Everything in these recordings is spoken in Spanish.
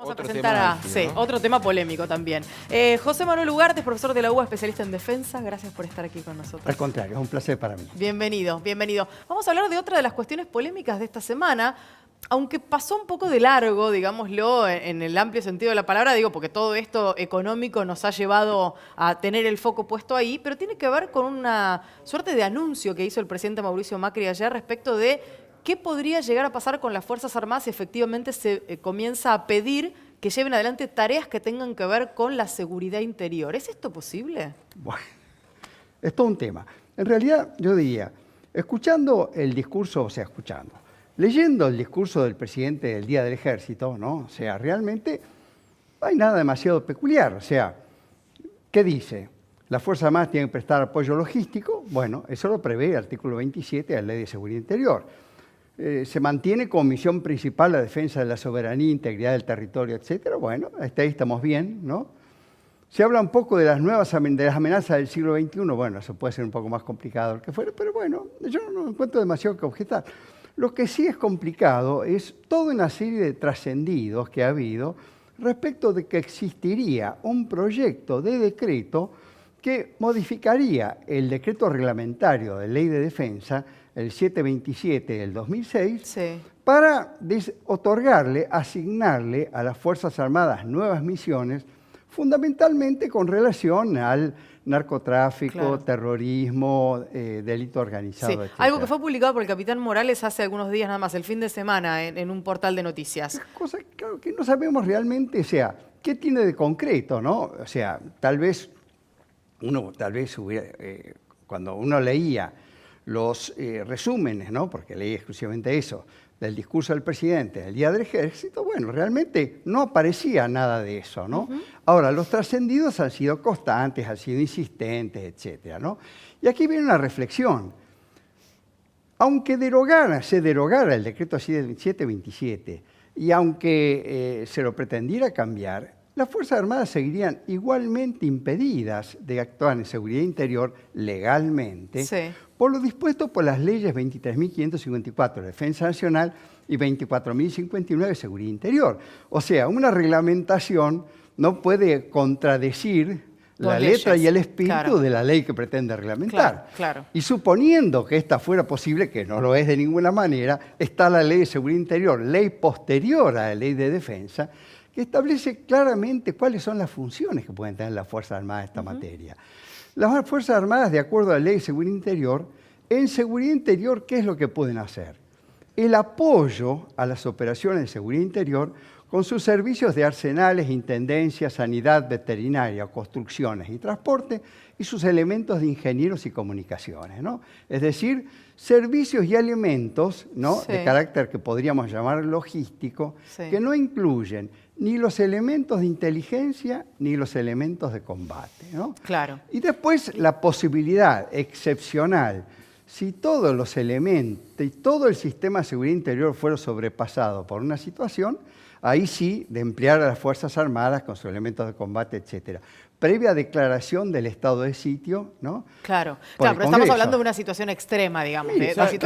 Vamos a presentar otro tema polémico también. José Manuel Ugarte es profesor de la UBA, especialista en defensa. Gracias por estar aquí con nosotros. Al contrario, es un placer para mí. Bienvenido, bienvenido. Vamos a hablar de otra de las cuestiones polémicas de esta semana. Aunque pasó un poco de largo, digámoslo, en el amplio sentido de la palabra, digo, porque todo esto económico nos ha llevado a tener el foco puesto ahí, pero tiene que ver con una suerte de anuncio que hizo el presidente Mauricio Macri ayer respecto de qué podría llegar a pasar con las Fuerzas Armadas si efectivamente se comienza a pedir que lleven adelante tareas que tengan que ver con la seguridad interior. ¿Es esto posible? Bueno, es todo un tema. En realidad, yo diría, leyendo el discurso del presidente del Día del Ejército, ¿no? O sea, realmente no hay nada demasiado peculiar. O sea, ¿qué dice? Las Fuerzas Armadas tienen que prestar apoyo logístico. Bueno, eso lo prevé el artículo 27 de la Ley de Seguridad Interior. Se mantiene como misión principal la defensa de la soberanía, integridad del territorio, etcétera. Bueno, hasta ahí estamos bien, ¿no? Se habla un poco de las amenazas del siglo XXI. Bueno, eso puede ser un poco más complicado lo que fuera, pero bueno, yo no encuentro demasiado que objetar. Lo que sí es complicado es toda una serie de trascendidos que ha habido respecto de que existiría un proyecto de decreto que modificaría el decreto reglamentario de Ley de Defensa, el 727 del 2006, sí, para asignarle a las Fuerzas Armadas nuevas misiones, fundamentalmente con relación al narcotráfico, claro, terrorismo, delito organizado, sí, etc. Algo que fue publicado por el capitán Morales hace algunos días nada más, el fin de semana, en un portal de noticias. Cosa claro, que no sabemos realmente, o sea, qué tiene de concreto, ¿no? O sea, tal vez hubiera, cuando uno leía los resúmenes, ¿no? Porque leí exclusivamente eso, del discurso del presidente del Día del Ejército, bueno, realmente no aparecía nada de eso, ¿no? Ahora, los trascendidos han sido constantes, han sido insistentes, etcétera, ¿no? Y aquí viene una reflexión. Aunque se derogara el decreto 727 y aunque se lo pretendiera cambiar, las Fuerzas Armadas seguirían igualmente impedidas de actuar en seguridad interior legalmente, sí, por lo dispuesto por las leyes 23.554 de Defensa Nacional y 24.059 de Seguridad Interior. O sea, una reglamentación no puede contradecir la letra y el espíritu, claro, de la ley que pretende reglamentar. Claro, claro. Y suponiendo que esta fuera posible, que no lo es de ninguna manera, está la Ley de Seguridad Interior, ley posterior a la Ley de Defensa, que establece claramente cuáles son las funciones que pueden tener las Fuerzas Armadas en esta materia. Las Fuerzas Armadas, de acuerdo a la Ley de Seguridad Interior, en seguridad interior, ¿qué es lo que pueden hacer? El apoyo a las operaciones de seguridad interior con sus servicios de arsenales, intendencia, sanidad, veterinaria, construcciones y transporte y sus elementos de ingenieros y comunicaciones, ¿no? Es decir, servicios y elementos, ¿no?, sí, de carácter que podríamos llamar logístico, sí, que no incluyen ni los elementos de inteligencia ni los elementos de combate, ¿no? Claro. Y después la posibilidad excepcional, si todos los elementos y todo el sistema de seguridad interior fuera sobrepasado por una situación, ahí sí, de emplear a las Fuerzas Armadas con sus elementos de combate, etcétera. Previa declaración del estado de sitio, ¿no? Claro, claro, pero estamos hablando de una situación extrema, digamos. Sí,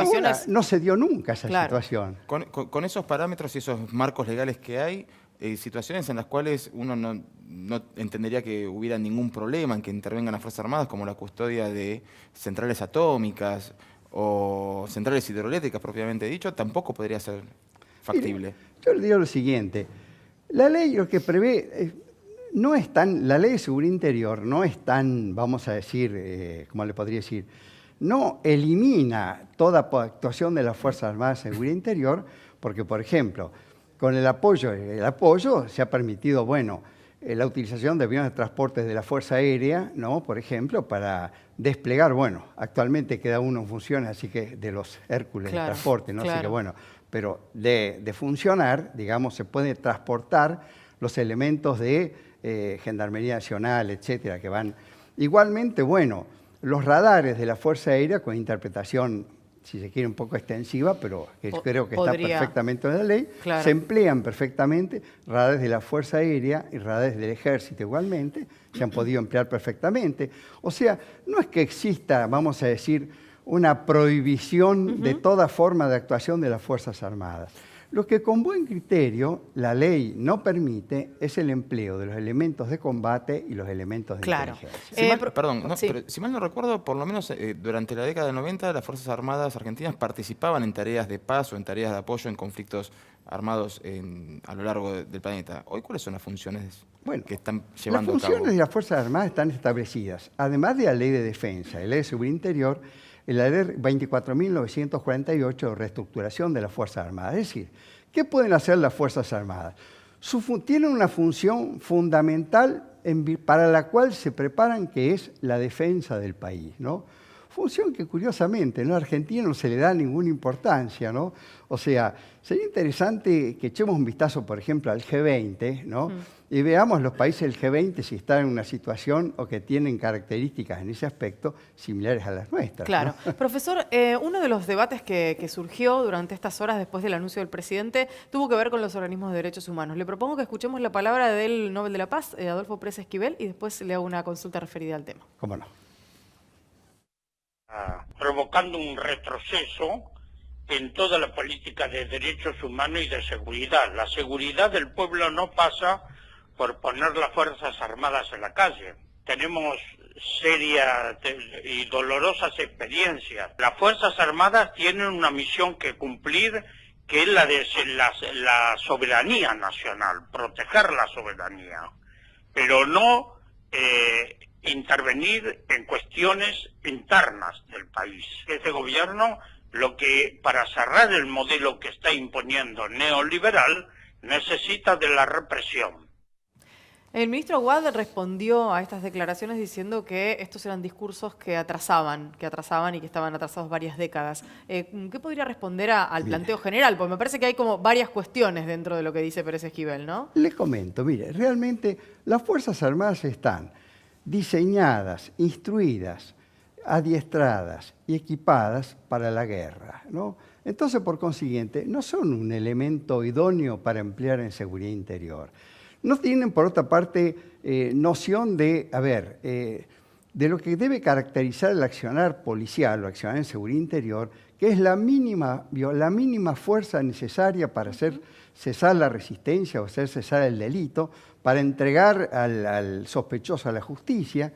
no se dio nunca esa situación. Con esos parámetros y esos marcos legales que hay, situaciones en las cuales uno no entendería que hubiera ningún problema en que intervengan las Fuerzas Armadas, como la custodia de centrales atómicas o centrales hidroeléctricas propiamente dicho, tampoco podría ser factible. Mire, yo le digo lo siguiente, la ley lo que prevé, la ley de seguridad interior no es tan, vamos a decir, ¿cómo le podría decir? No elimina toda actuación de las Fuerzas Armadas de seguridad interior, porque, por ejemplo, con el apoyo se ha permitido, bueno, la utilización de aviones de transporte de la Fuerza Aérea, ¿no?, por ejemplo, para desplegar, bueno, actualmente queda uno en funciones, así que de los Hércules, claro, de transporte, ¿no? Claro. Así que bueno, pero de funcionar, digamos, se puede transportar los elementos de Gendarmería Nacional, etcétera, que van. Igualmente, bueno, los radares de la Fuerza Aérea con interpretación, si se quiere, un poco extensiva, pero que creo que está perfectamente en la ley, claro, se emplean perfectamente radares de la Fuerza Aérea y radares del Ejército igualmente, se han podido emplear perfectamente. O sea, no es que exista, vamos a decir, una prohibición de toda forma de actuación de las Fuerzas Armadas. Lo que con buen criterio la ley no permite es el empleo de los elementos de combate y los elementos de Claro. inteligencia. Perdón, no, sí. pero si mal no recuerdo, por lo menos durante la década del 90 las Fuerzas Armadas argentinas participaban en tareas de paz o en tareas de apoyo en conflictos armados a lo largo del planeta. Hoy, ¿cuáles son las funciones Bueno, que están las llevando a cabo? funciones de las Fuerzas Armadas están establecidas, además de la Ley de Defensa, la Ley de Seguridad Interior, en la Ley 24.948 de reestructuración de las Fuerzas Armadas. Es decir, ¿qué pueden hacer las Fuerzas Armadas? Tienen una función fundamental para la cual se preparan, que es la defensa del país, ¿no? Función que curiosamente en Argentina no se le da ninguna importancia, ¿no? O sea, sería interesante que echemos un vistazo, por ejemplo, al G20, ¿no? Y veamos los países del G20 si están en una situación o que tienen características en ese aspecto similares a las nuestras. Claro. ¿no? Profesor, uno de los debates que surgió durante estas horas después del anuncio del presidente tuvo que ver con los organismos de derechos humanos. Le propongo que escuchemos la palabra del Nobel de la Paz, Adolfo Pérez Esquivel, y después le hago una consulta referida al tema. ¿Cómo no? Provocando un retroceso en toda la política de derechos humanos y de seguridad. La seguridad del pueblo no pasa por poner las Fuerzas Armadas en la calle. Tenemos serias y dolorosas experiencias. Las Fuerzas Armadas tienen una misión que cumplir, que es la de la soberanía nacional, proteger la soberanía, pero no intervenir en cuestiones internas del país. Este gobierno, para cerrar el modelo que está imponiendo neoliberal, necesita de la represión. El ministro Aguad respondió a estas declaraciones diciendo que estos eran discursos que atrasaban y que estaban atrasados varias décadas. ¿Qué podría responder al planteo general? Porque me parece que hay como varias cuestiones dentro de lo que dice Pérez Esquivel, ¿no? Le comento, mire, realmente las Fuerzas Armadas están diseñadas, instruidas, adiestradas y equipadas para la guerra, ¿no? Entonces, por consiguiente, no son un elemento idóneo para emplear en seguridad interior. No tienen, por otra parte, noción de lo que debe caracterizar el accionar policial o accionar en seguridad interior, que es la mínima fuerza necesaria para hacer cesar la resistencia o hacer cesar el delito, para entregar al sospechoso a la justicia.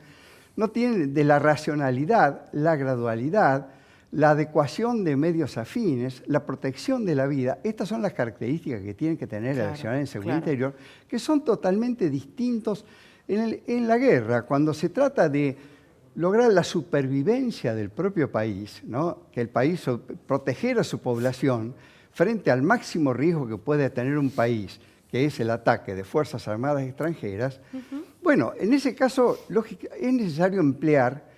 No tienen de la racionalidad, la gradualidad, la adecuación de medios afines, la protección de la vida. Estas son las características que tienen que tener el accionar en seguridad interior, que son totalmente distintos en la guerra. Cuando se trata de lograr la supervivencia del propio país, ¿no? Que el país proteger a su población frente al máximo riesgo que puede tener un país, que es el ataque de Fuerzas Armadas extranjeras. Bueno, en ese caso es necesario emplear,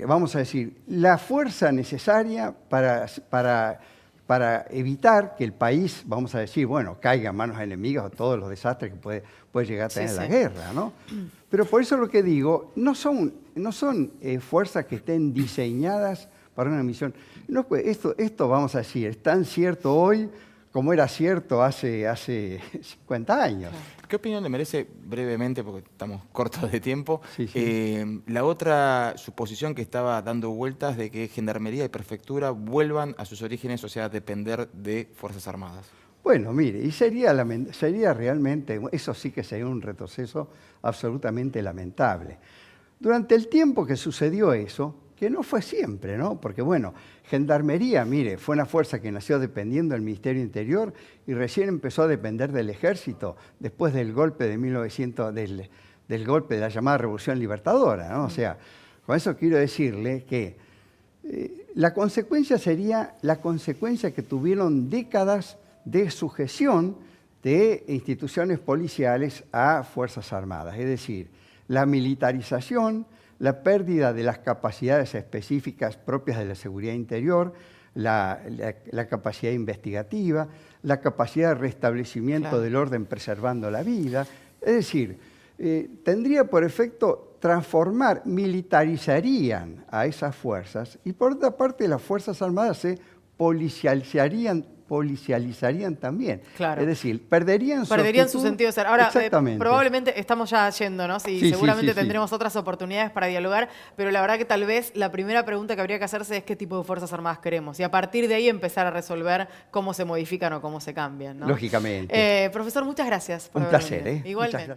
vamos a decir, la fuerza necesaria para evitar que el país, vamos a decir, bueno, caiga en manos enemigas o todos los desastres que puede llegar a tener la guerra, ¿no? Pero por eso lo que digo, no son fuerzas que estén diseñadas para una misión. No, pues esto, vamos a decir, es tan cierto hoy como era cierto hace 50 años. ¿Qué opinión le merece, brevemente, porque estamos cortos de tiempo, Sí. la otra suposición que estaba dando vueltas de que Gendarmería y Prefectura vuelvan a sus orígenes, o sea, depender de Fuerzas Armadas? Bueno, mire, y sería realmente, eso sí que sería un retroceso absolutamente lamentable. Durante el tiempo que sucedió eso, que no fue siempre, ¿no? Porque, bueno, Gendarmería, mire, fue una fuerza que nació dependiendo del Ministerio Interior y recién empezó a depender del Ejército después del golpe de del golpe de la llamada Revolución Libertadora, ¿no? O sea, con eso quiero decirle que la consecuencia sería la consecuencia que tuvieron décadas de sujeción de instituciones policiales a Fuerzas Armadas, es decir, la militarización, la pérdida de las capacidades específicas propias de la seguridad interior, la capacidad investigativa, la capacidad de restablecimiento del orden preservando la vida. Es decir, tendría por efecto militarizarían a esas fuerzas y por otra parte las Fuerzas Armadas se policializarían policializarían también. Claro. Es decir, perderían su su sentido de ser. Ahora, exactamente. probablemente estamos ya yéndonos y Sí, seguramente sí. tendremos otras oportunidades para dialogar, pero la verdad que tal vez la primera pregunta que habría que hacerse es qué tipo de Fuerzas Armadas queremos y a partir de ahí empezar a resolver cómo se modifican o cómo se cambian, ¿no? Lógicamente. Profesor, muchas gracias por Un haber placer, venido. ¿eh? Igualmente. Muchas gracias.